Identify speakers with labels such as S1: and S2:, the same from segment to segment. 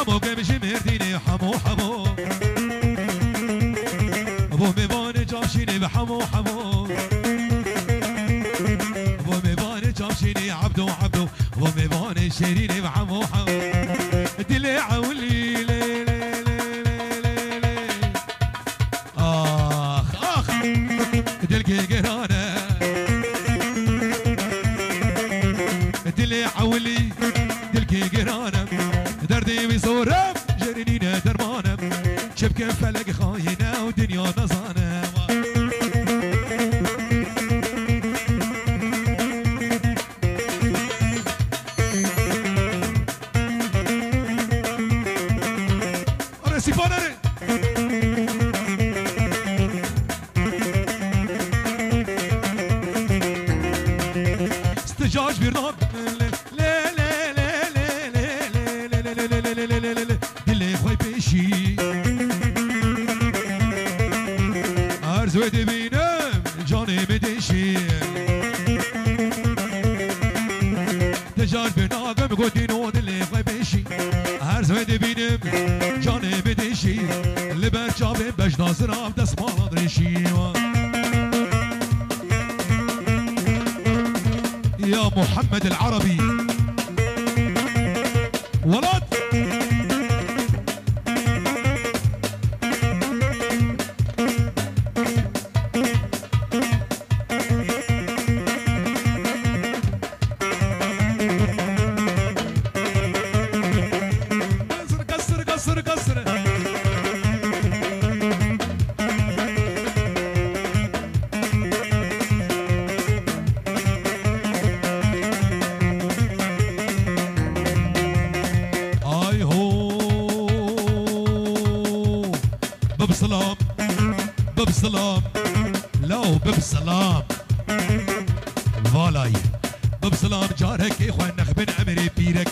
S1: حمو قمش مرديني حمو حمو ابو ميبان جامشيني بحمو حمو ابو ميبان جامشيني عبدو عبدو ابو ميبان شيريني بحمو حمو دلي عولي لي لي لي لي اخ اخ دلكي قرانا دلي عولي دلكي قرانا دردي بصورم جرينينا درمانم شبكة فلك خاينة ودنيا نظانة رسيفانة استجاج برنام دلي خوي بيشي ارزو دبينم جاني بدشي تجار بناقم قدينو دلي خوي بيشي ارزو دبينم جاني بدشي اللي برجابي بج ناظرام دست مالا درشي يا محمد العربي ولد كسر كسر كسر اي هو باب سلام باب سلام لو باب سلام فالاي باب سلام جارك اخوان نخبن عمري بيرك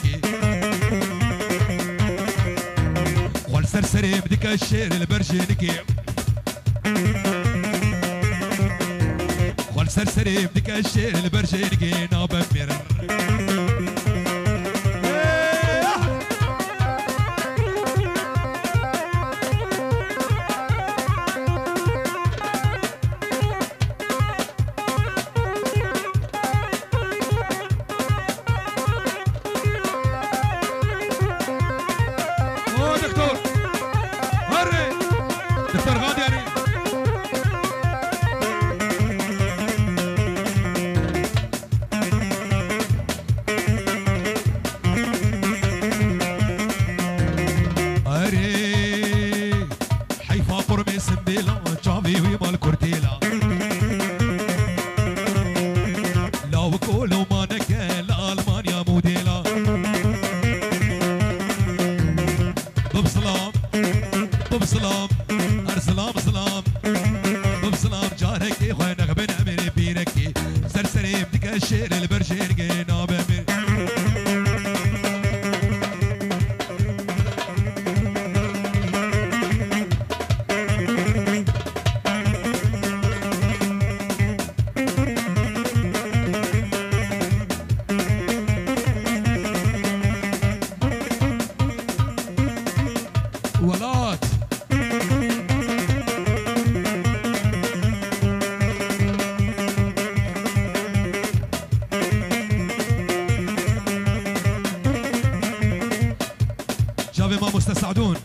S1: خل سرسري بدك الشير البرجينكي خل سرسري بدك الشير البرجينكي نابا ميرر دكتور هري دكتور غادي يعني هري حيفا قرمي سنبيلا جافي ويما الكورتيلا لو بقولوا ما نكال ألمانيا موديلا بسلام بسلام ارسلام سلام بسلام جارك اخوان نغبن امري بيرك سرسري بدك الشير البرجينكي نابا ولات جابي ما مستسعدون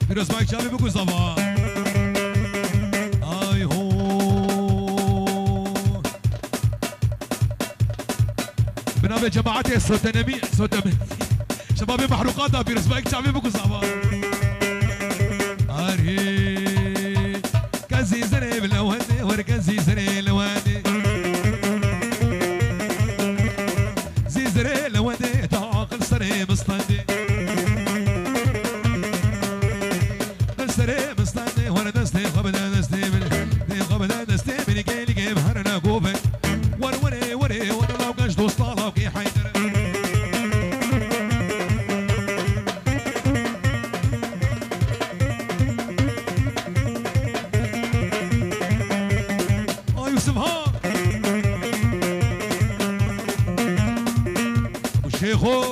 S1: فيروز مايك جابي بقول زبا اي هو بنابي جماعتي السوتنمي سوتنمي شبابي محروقاتها فيروز مايك جابي بقول زبا اري كزي زري بالوادي وركزي زري الوادي زي زري الوادي تعاقل سري مستندي سري مستندي وانا دستي قبل دستي قبل دستي من كي لي بهرنا قوبي ور وري وري وانا لو كاش دوست طالع كي حيدر شيخو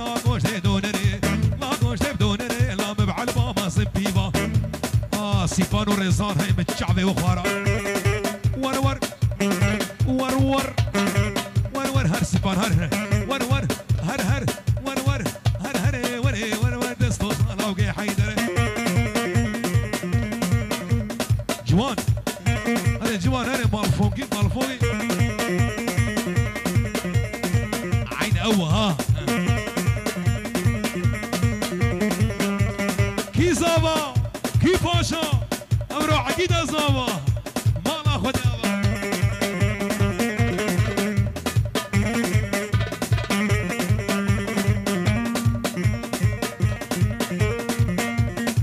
S1: لا گوشت دونری لا گوشت دونری لا مبعل بابا صبيبا سيفان ورزان هاي متشعبه وخارا ور ور ور ور ور ور هر سيفان هر ور ور هر هر ور ور هر هر ور ور ور دستو صلاوقي حيدر جوان هذا جوان هذا مالفوقي مالفوقي عين ها كي زابا كي باشا امرو عقيدة زابا ما ناخذ يابا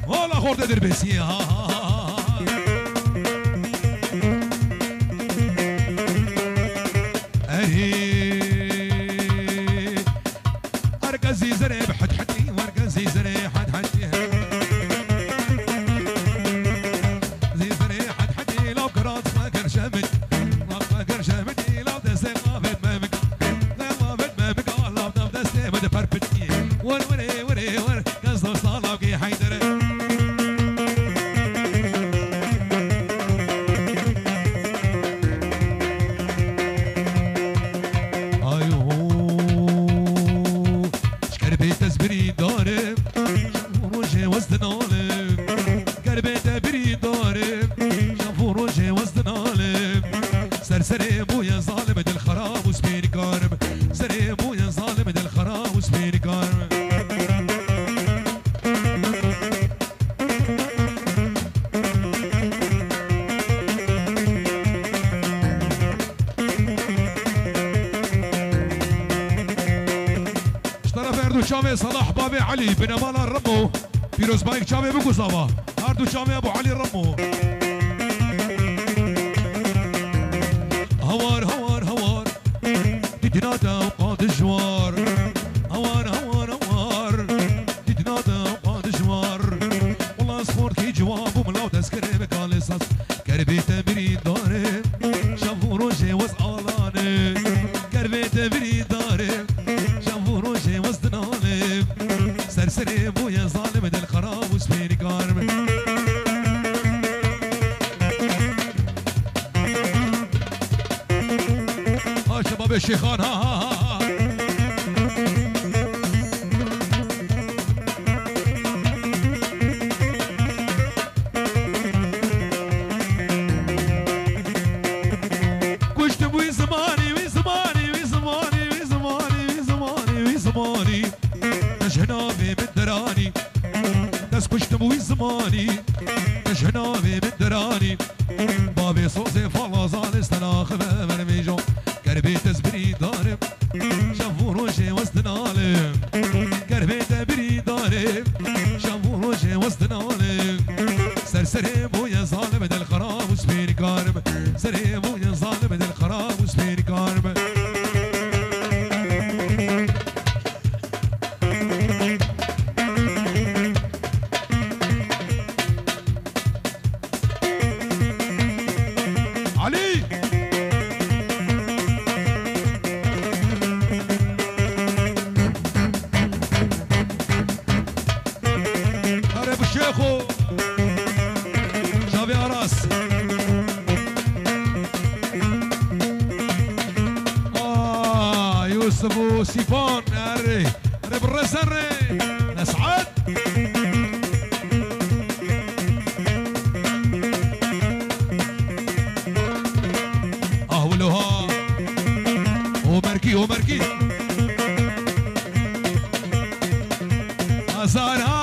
S1: ولا خورد دربسي ها ارقزي زري بحد حدي وارقزي زري حد حدي زي زري حد حدي لو كرات فاكر شمت فاكر شمتي لو دسي غابت ما بقى لا غابت ما بقى لو دسي ما دفربتني ور وري وري ور قصدو صلاوكي حيدر تزبري دارم روجي وزدنالم قلبي تبري دارم شافو روجي وزدنالم سرسري بويا ظالم دل خراب وسبيني كارم سري بويا ظالم دل خراب وسبيني كارم شامي صلاح بابي علي بن امال الرمو فيروز بايك شامي بقو صبا هاردو شامي ابو علي الرمو هوار هوار هوار تتنادى وقاد الجوار هوار هوار هوار تتنادى وقاد الجوار والله صفور كي جواب وملاو تذكري بقال الصص كربي تبري داري شافو روجي وزعلاني كربي تبري داري شافو روجي وزدنالي سرسري بويا ظالم دل خراب وسبيني كارم ها شباب الشيخان ها كشت بوي زماني وي زماني وي زماني وي زماني وي زماني وي زماني تجهنابي من دراني ناس كشت بوي زماني تجهنابي من دراني بابي صوزي فلازان استناخ بمرميجو كربي تزبري دارم شافو روجي وزدنالم كربي تبري دارم شافو روجي وزدنالم سرسري بويا ظالم دل خراب وسبيني كارم سري بويا ظالم دل خراب وسبيني كارم علي هرب الشيخو شابي عراس يوسف وسيفون هرب الرسن نسعد ولوها ومركي ومركي أزارها